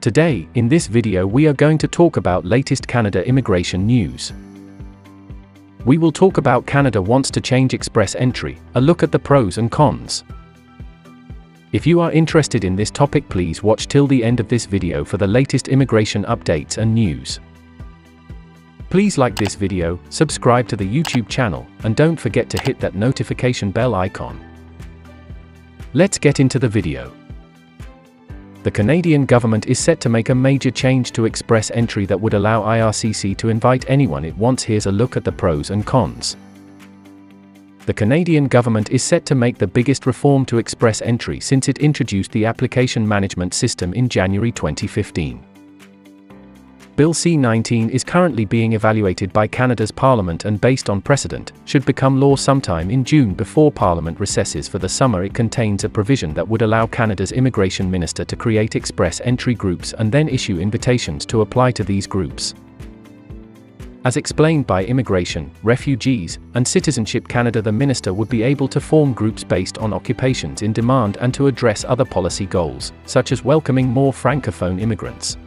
Today, in this video we are going to talk about latest Canada immigration news. We will talk about Canada wants to change express entry, a look at the pros and cons. If you are interested in this topic, please watch till the end of this video for the latest immigration updates and news. Please like this video, subscribe to the YouTube channel, and don't forget to hit that notification bell icon. Let's get into the video. The Canadian government is set to make a major change to express entry that would allow IRCC to invite anyone it wants. Here's a look at the pros and cons. The Canadian government is set to make the biggest reform to express entry since it introduced the application management system in January 2015. Bill C-19 is currently being evaluated by Canada's Parliament and, based on precedent, should become law sometime in June before Parliament recesses for the summer. It contains a provision that would allow Canada's immigration minister to create express entry groups and then issue invitations to apply to these groups. As explained by Immigration, Refugees, and Citizenship Canada, the minister would be able to form groups based on occupations in demand and to address other policy goals, such as welcoming more francophone immigrants.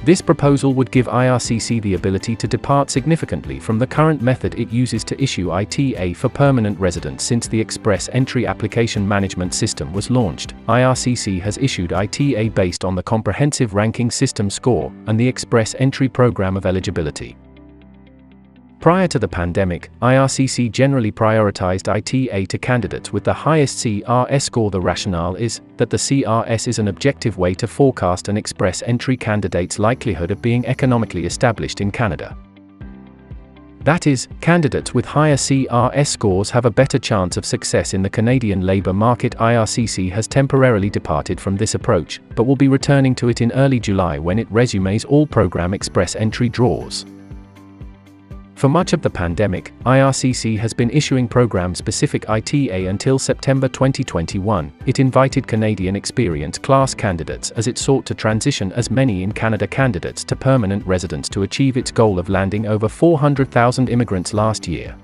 This proposal would give IRCC the ability to depart significantly from the current method it uses to issue ITA for permanent residents. Since the Express Entry Application Management System was launched, IRCC has issued ITA based on the Comprehensive Ranking System score and the Express Entry Program of Eligibility. Prior to the pandemic, IRCC generally prioritized ITA to candidates with the highest CRS score. The rationale is that the CRS is an objective way to forecast an express entry candidate's likelihood of being economically established in Canada. That is, candidates with higher CRS scores have a better chance of success in the Canadian labour market. IRCC has temporarily departed from this approach, but will be returning to it in early July when it resumes all program express entry draws. For much of the pandemic, IRCC has been issuing program-specific ITA until September 2021. It invited Canadian Experience Class candidates as it sought to transition as many in Canada candidates to permanent residence to achieve its goal of landing over 400,000 immigrants last year.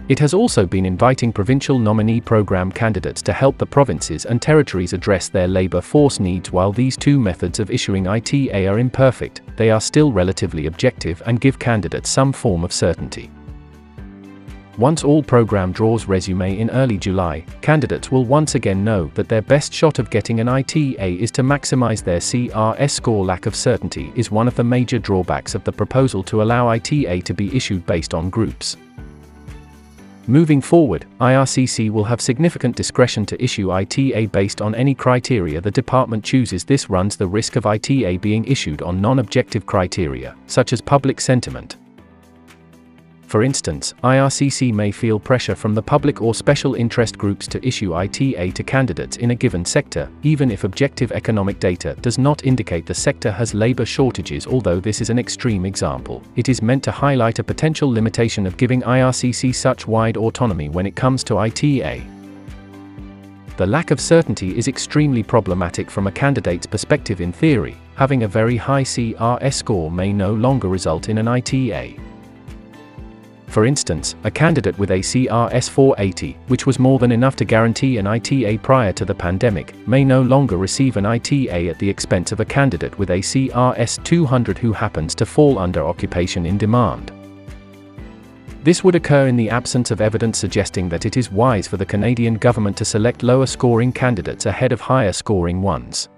It has also been inviting provincial nominee program candidates to help the provinces and territories address their labour force needs. While these two methods of issuing ITA are imperfect, they are still relatively objective and give candidates some form of certainty. Once all program draws resume in early July, candidates will once again know that their best shot of getting an ITA is to maximise their CRS score. Lack of certainty is one of the major drawbacks of the proposal to allow ITA to be issued based on groups. Moving forward, IRCC will have significant discretion to issue ITA based on any criteria the department chooses. This runs the risk of ITA being issued on non-objective criteria, such as public sentiment. For instance, IRCC may feel pressure from the public or special interest groups to issue ITA to candidates in a given sector, even if objective economic data does not indicate the sector has labour shortages. Although this is an extreme example, it is meant to highlight a potential limitation of giving IRCC such wide autonomy when it comes to ITA. The lack of certainty is extremely problematic from a candidate's perspective. In theory, having a very high CRS score may no longer result in an ITA. For instance, a candidate with a CRS 480, which was more than enough to guarantee an ITA prior to the pandemic, may no longer receive an ITA at the expense of a candidate with a CRS 200 who happens to fall under occupation in demand. This would occur in the absence of evidence suggesting that it is wise for the Canadian government to select lower-scoring candidates ahead of higher-scoring ones.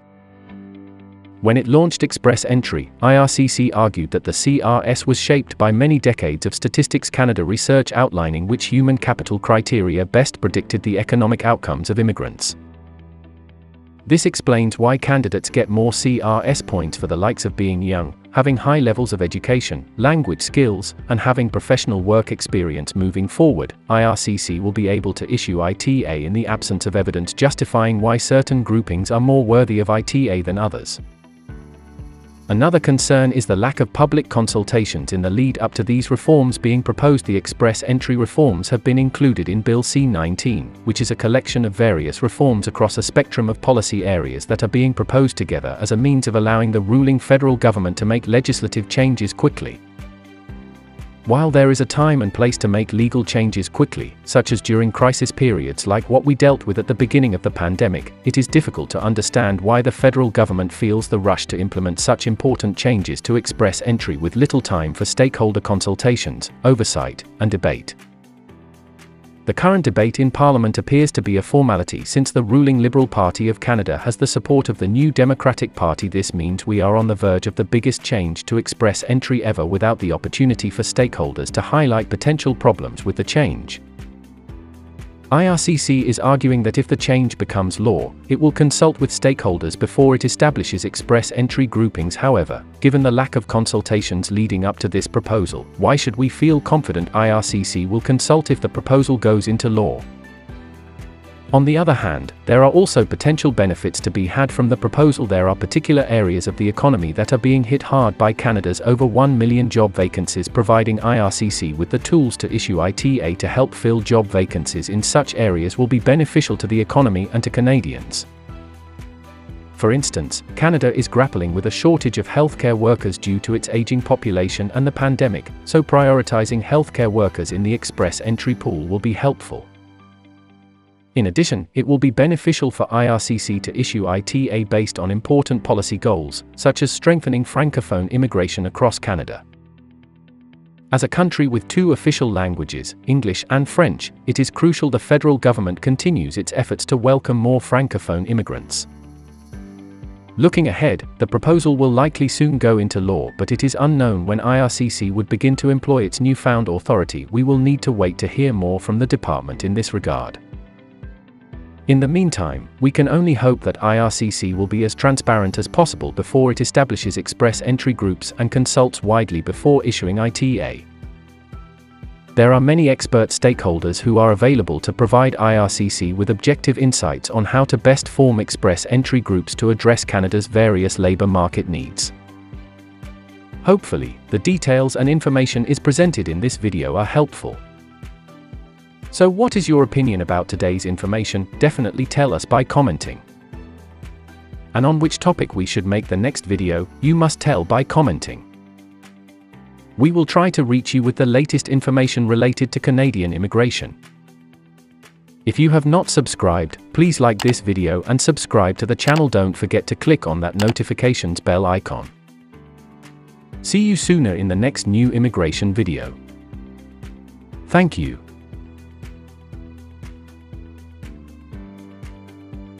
When it launched Express Entry, IRCC argued that the CRS was shaped by many decades of Statistics Canada research outlining which human capital criteria best predicted the economic outcomes of immigrants. This explains why candidates get more CRS points for the likes of being young, having high levels of education, language skills, and having professional work experience. Moving forward, IRCC will be able to issue ITA in the absence of evidence justifying why certain groupings are more worthy of ITA than others. Another concern is the lack of public consultations in the lead up to these reforms being proposed. The express entry reforms have been included in Bill C-19, which is a collection of various reforms across a spectrum of policy areas that are being proposed together as a means of allowing the ruling federal government to make legislative changes quickly. While there is a time and place to make legal changes quickly, such as during crisis periods like what we dealt with at the beginning of the pandemic, it is difficult to understand why the federal government feels the rush to implement such important changes to express entry with little time for stakeholder consultations, oversight, and debate. The current debate in Parliament appears to be a formality since the ruling Liberal Party of Canada has the support of the New Democratic Party. This means we are on the verge of the biggest change to express entry ever without the opportunity for stakeholders to highlight potential problems with the change. IRCC is arguing that if the change becomes law, it will consult with stakeholders before it establishes express entry groupings. However, given the lack of consultations leading up to this proposal, why should we feel confident IRCC will consult if the proposal goes into law? On the other hand, there are also potential benefits to be had from the proposal. There are particular areas of the economy that are being hit hard by Canada's over 1 million job vacancies. Providing IRCC with the tools to issue ITA to help fill job vacancies in such areas will be beneficial to the economy and to Canadians. For instance, Canada is grappling with a shortage of healthcare workers due to its aging population and the pandemic, so prioritizing healthcare workers in the express entry pool will be helpful. In addition, it will be beneficial for IRCC to issue ITA based on important policy goals, such as strengthening francophone immigration across Canada. As a country with two official languages, English and French, it is crucial the federal government continues its efforts to welcome more francophone immigrants. Looking ahead, the proposal will likely soon go into law, but it is unknown when IRCC would begin to employ its newfound authority. We will need to wait to hear more from the department in this regard. In the meantime, we can only hope that IRCC will be as transparent as possible before it establishes express entry groups and consults widely before issuing ITA. There are many expert stakeholders who are available to provide IRCC with objective insights on how to best form express entry groups to address Canada's various labour market needs. Hopefully, the details and information is presented in this video are helpful. So what is your opinion about today's information? Definitely tell us by commenting. And on which topic we should make the next video, you must tell by commenting. We will try to reach you with the latest information related to Canadian immigration. If you have not subscribed, please like this video and subscribe to the channel. Don't forget to click on that notifications bell icon. See you sooner in the next new immigration video. Thank you.